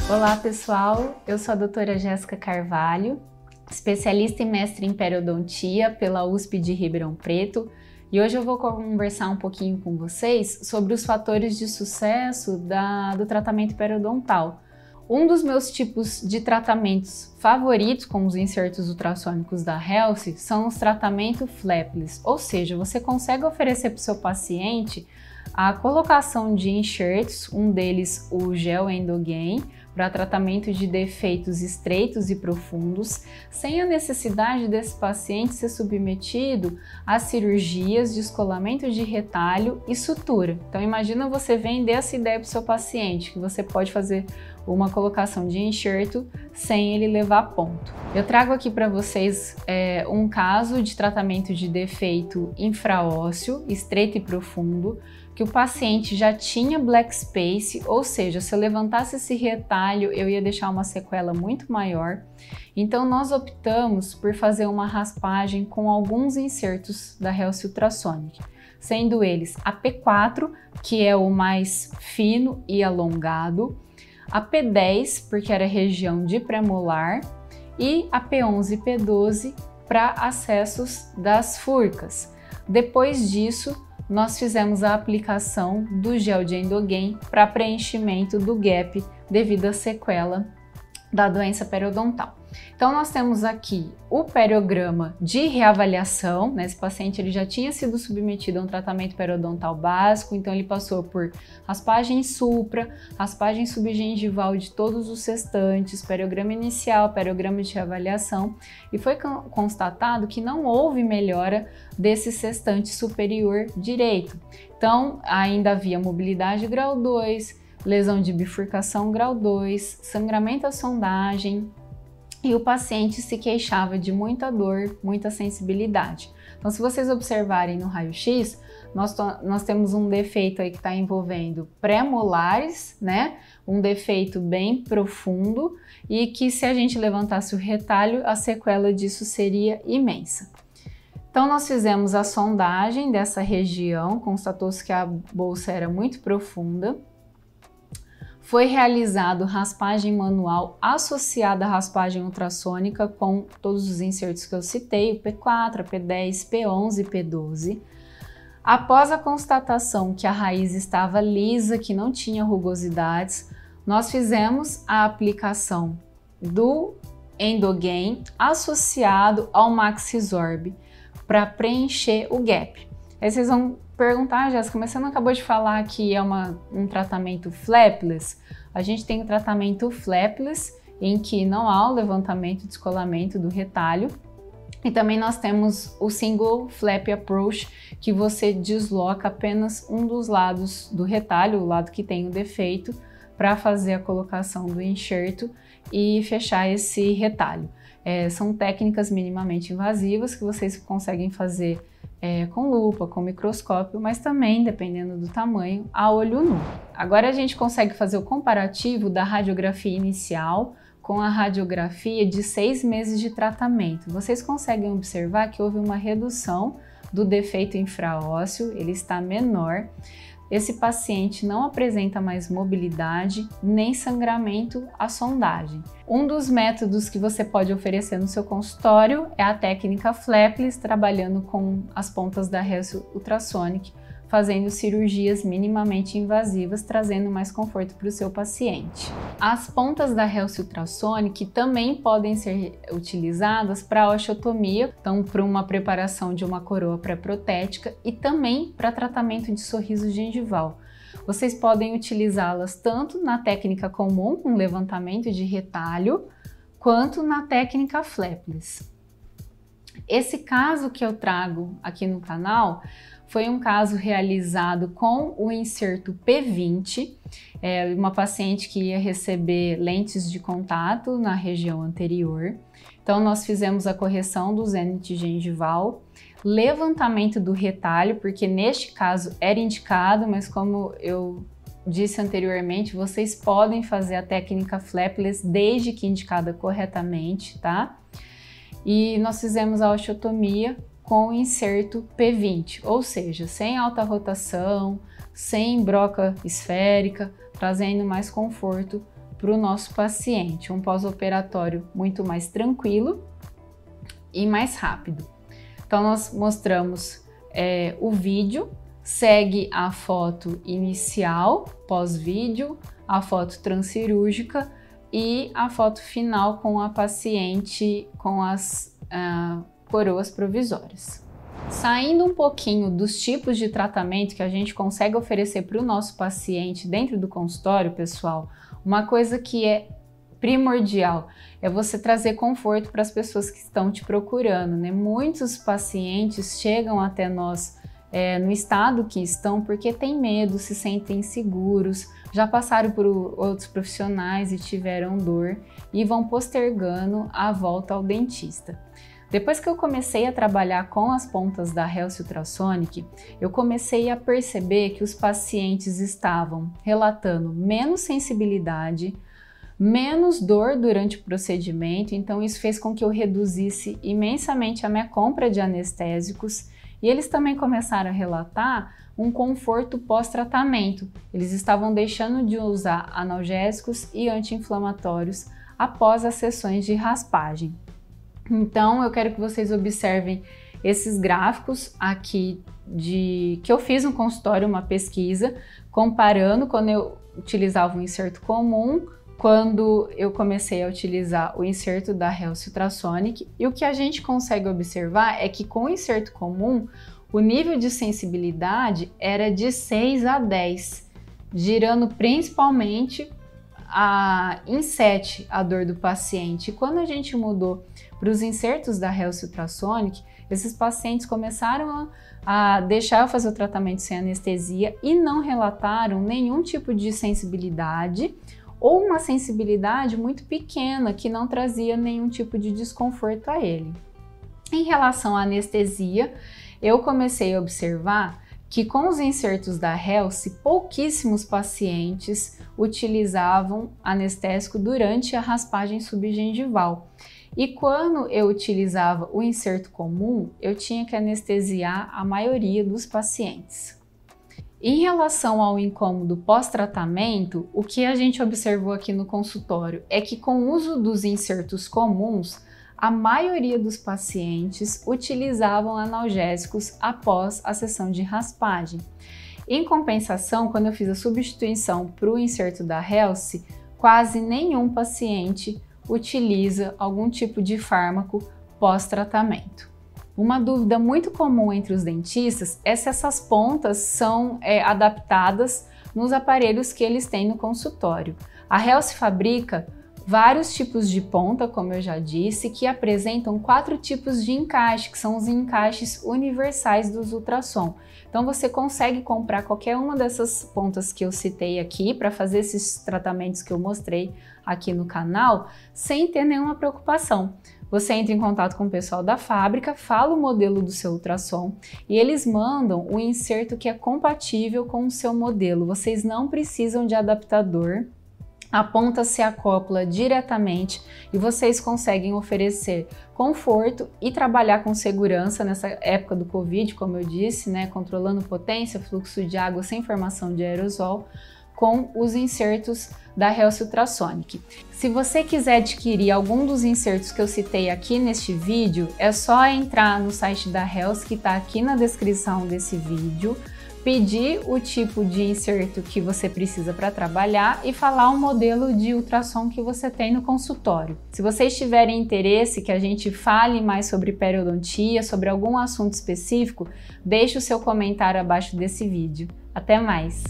Olá pessoal, eu sou a doutora Jéssica Carvalho, especialista e mestre em periodontia pela USP de Ribeirão Preto, e hoje eu vou conversar um pouquinho com vocês sobre os fatores de sucesso do tratamento periodontal. Um dos meus tipos de tratamentos favoritos com os insertos ultrassônicos da Health são os tratamentos flapless, ou seja, você consegue oferecer para o seu paciente a colocação de enxertos, um deles o gel Endogain, para tratamento de defeitos estreitos e profundos, sem a necessidade desse paciente ser submetido a cirurgias de descolamento de retalho e sutura. Então imagina você vender essa ideia para o seu paciente, que você pode fazer uma colocação de enxerto sem ele levar ponto. Eu trago aqui para vocês um caso de tratamento de defeito infraósseo, estreito e profundo, que o paciente já tinha black space, ou seja, se eu levantasse esse retalho eu ia deixar uma sequela muito maior. Então nós optamos por fazer uma raspagem com alguns insertos da Health Ultrasonic, sendo eles a P4, que é o mais fino e alongado, a P10, porque era região de premolar, e a P11 e P12 para acessos das furcas. Depois disso, nós fizemos a aplicação do gel de Endogain para preenchimento do gap devido à sequela da doença periodontal. Então nós temos aqui o periograma de reavaliação, né? Esse paciente ele já tinha sido submetido a um tratamento periodontal básico, então ele passou por raspagem supra, raspagem subgengival de todos os restantes, periograma inicial, periograma de reavaliação, e foi constatado que não houve melhora desse sextante superior direito. Então ainda havia mobilidade grau 2, lesão de bifurcação grau 2, sangramento à sondagem, e o paciente se queixava de muita dor, muita sensibilidade. Então, se vocês observarem no raio-x, nós temos um defeito aí que está envolvendo pré-molares, né? Um defeito bem profundo e que se a gente levantasse o retalho, a sequela disso seria imensa. Então, nós fizemos a sondagem dessa região, constatou-se que a bolsa era muito profunda. Foi realizado raspagem manual associada à raspagem ultrassônica com todos os insertos que eu citei, o P4, a P10, P11 e P12. Após a constatação que a raiz estava lisa, que não tinha rugosidades, nós fizemos a aplicação do Endogain associado ao Maxisorb para preencher o gap. Aí vocês vão perguntar, Jéssica, mas você não acabou de falar que é um tratamento flapless? A gente tem o tratamento flapless, em que não há o levantamento e descolamento do retalho. E também nós temos o single flap approach, que você desloca apenas um dos lados do retalho, o lado que tem o defeito, para fazer a colocação do enxerto e fechar esse retalho. São técnicas minimamente invasivas que vocês conseguem fazer com lupa, com microscópio, mas também, dependendo do tamanho, a olho nu. Agora a gente consegue fazer o comparativo da radiografia inicial com a radiografia de 6 meses de tratamento. Vocês conseguem observar que houve uma redução do defeito infraósseo, ele está menor. Esse paciente não apresenta mais mobilidade nem sangramento à sondagem. Um dos métodos que você pode oferecer no seu consultório é a técnica flapless, trabalhando com as pontas da Health Ultrasonic, fazendo cirurgias minimamente invasivas, trazendo mais conforto para o seu paciente. As pontas da Health Ultrasonic também podem ser utilizadas para osteotomia, então para uma preparação de uma coroa pré-protética e também para tratamento de sorriso gengival. Vocês podem utilizá-las tanto na técnica comum, com levantamento de retalho, quanto na técnica flapless. Esse caso que eu trago aqui no canal foi um caso realizado com o inserto P20, uma paciente que ia receber lentes de contato na região anterior. Então nós fizemos a correção do zênite gengival, levantamento do retalho, porque neste caso era indicado, mas como eu disse anteriormente, vocês podem fazer a técnica flapless desde que indicada corretamente, tá? E nós fizemos a osteotomia com o inserto P20, ou seja, sem alta rotação, sem broca esférica, trazendo mais conforto para para o nosso paciente, um pós-operatório muito mais tranquilo e mais rápido. Então nós mostramos o vídeo, segue a foto inicial, pós-vídeo, a foto transcirúrgica e a foto final com a paciente com as coroas provisórias. Saindo um pouquinho dos tipos de tratamento que a gente consegue oferecer para o nosso paciente dentro do consultório, pessoal, uma coisa que é primordial é você trazer conforto para as pessoas que estão te procurando, né? Muitos pacientes chegam até nós no estado que estão porque têm medo, se sentem inseguros, já passaram por outros profissionais e tiveram dor e vão postergando a volta ao dentista. Depois que eu comecei a trabalhar com as pontas da Health Ultrasonic, eu comecei a perceber que os pacientes estavam relatando menos sensibilidade, menos dor durante o procedimento, então isso fez com que eu reduzisse imensamente a minha compra de anestésicos e eles também começaram a relatar um conforto pós-tratamento. Eles estavam deixando de usar analgésicos e anti-inflamatórios após as sessões de raspagem. Então eu quero que vocês observem esses gráficos aqui que eu fiz no consultório, uma pesquisa, comparando quando eu utilizava um inserto comum, quando eu comecei a utilizar o inserto da Health Ultrasonic, e o que a gente consegue observar é que com o inserto comum, o nível de sensibilidade era de 6 a 10, girando principalmente em 7 a dor do paciente. E quando a gente mudou para os insertos da Health Ultrasonic, esses pacientes começaram a deixar eu fazer o tratamento sem anestesia e não relataram nenhum tipo de sensibilidade ou uma sensibilidade muito pequena que não trazia nenhum tipo de desconforto a ele. Em relação à anestesia, eu comecei a observar que com os insertos da Health, pouquíssimos pacientes utilizavam anestésico durante a raspagem subgengival. E quando eu utilizava o inserto comum, eu tinha que anestesiar a maioria dos pacientes. Em relação ao incômodo pós-tratamento, o que a gente observou aqui no consultório é que com o uso dos insertos comuns, a maioria dos pacientes utilizavam analgésicos após a sessão de raspagem. Em compensação, quando eu fiz a substituição para o inserto da Health, quase nenhum paciente utiliza algum tipo de fármaco pós-tratamento. Uma dúvida muito comum entre os dentistas é se essas pontas são adaptadas nos aparelhos que eles têm no consultório. A Health fabrica vários tipos de ponta, como eu já disse, que apresentam 4 tipos de encaixe, que são os encaixes universais dos ultrassom. Então você consegue comprar qualquer uma dessas pontas que eu citei aqui para fazer esses tratamentos que eu mostrei aqui no canal, sem ter nenhuma preocupação. Você entra em contato com o pessoal da fábrica, fala o modelo do seu ultrassom e eles mandam o inserto que é compatível com o seu modelo. Vocês não precisam de adaptador. A ponta se acopla diretamente e vocês conseguem oferecer conforto e trabalhar com segurança nessa época do Covid, como eu disse, né, controlando potência, fluxo de água sem formação de aerosol, com os insertos da Health Ultrasonic. Se você quiser adquirir algum dos insertos que eu citei aqui neste vídeo, é só entrar no site da Health que está aqui na descrição desse vídeo, pedir o tipo de inserto que você precisa para trabalhar e falar o modelo de ultrassom que você tem no consultório. Se vocês tiverem interesse que a gente fale mais sobre periodontia, sobre algum assunto específico, deixe o seu comentário abaixo desse vídeo. Até mais!